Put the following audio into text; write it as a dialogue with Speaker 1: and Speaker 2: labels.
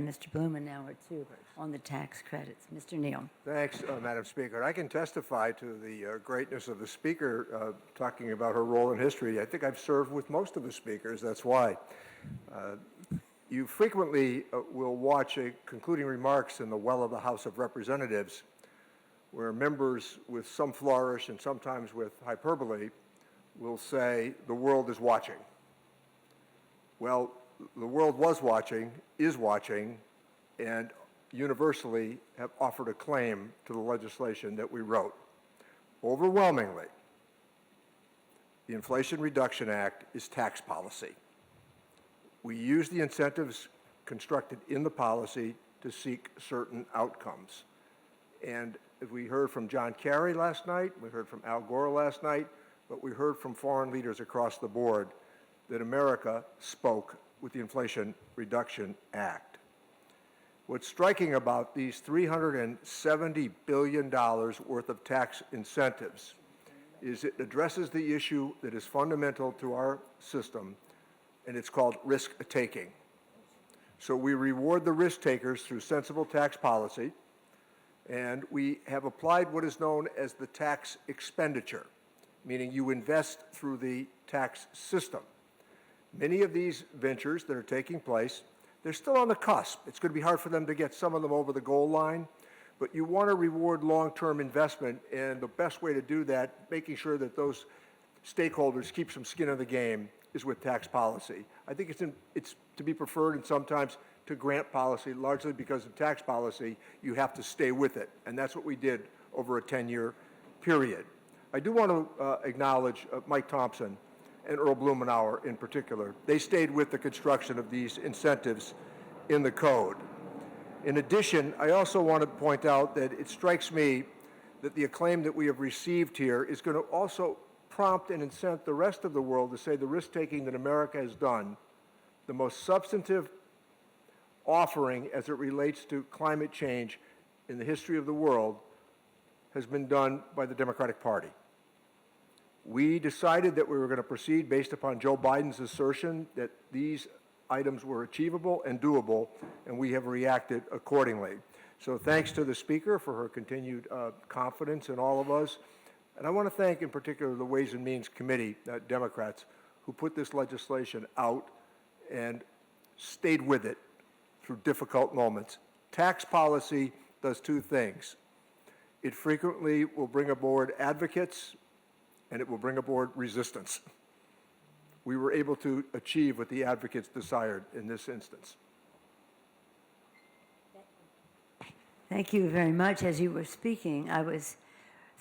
Speaker 1: Mr. Bloom an hour, too, on the tax credits. Mr. Neal.
Speaker 2: Thanks, Madam Speaker. I can testify to the greatness of the Speaker talking about her role in history. I think I've served with most of the speakers. That's why. You frequently will watch a concluding remarks in the well of the House of Representatives where members with some flourish and sometimes with hyperbole will say, the world is watching. Well, the world was watching, is watching, and universally have offered a claim to the legislation that we wrote. Overwhelmingly, the Inflation Reduction Act is tax policy. We use the incentives constructed in the policy to seek certain outcomes. And as we heard from John Kerry last night, we heard from Al Gore last night, but we heard from foreign leaders across the board that America spoke with the Inflation Reduction Act. What's striking about these $370 billion worth of tax incentives is it addresses the issue that is fundamental to our system, and it's called risk-taking. So we reward the risk takers through sensible tax policy, and we have applied what is known as the tax expenditure, meaning you invest through the tax system. Many of these ventures that are taking place, they're still on the cusp. It's going to be hard for them to get some of them over the goal line, but you want to reward long-term investment, and the best way to do that, making sure that those stakeholders keep some skin in the game, is with tax policy. I think it's to be preferred and sometimes to grant policy, largely because of tax policy, you have to stay with it, and that's what we did over a 10-year period. I do want to acknowledge Mike Thompson and Earl Blumenauer in particular. They stayed with the construction of these incentives in the code. In addition, I also want to point out that it strikes me that the acclaim that we have received here is going to also prompt and incent the rest of the world to say the risk-taking that America has done, the most substantive offering as it relates to climate change in the history of the world, has been done by the Democratic Party. We decided that we were going to proceed based upon Joe Biden's assertion that these items were achievable and doable, and we have reacted accordingly. So thanks to the Speaker for her continued confidence in all of us. And I want to thank in particular the Ways and Means Committee, Democrats, who put this legislation out and stayed with it through difficult moments. Tax policy does two things. It frequently will bring aboard advocates, and it will bring aboard resistance. We were able to achieve what the advocates desired in this instance.
Speaker 1: Thank you very much. As you were speaking, I was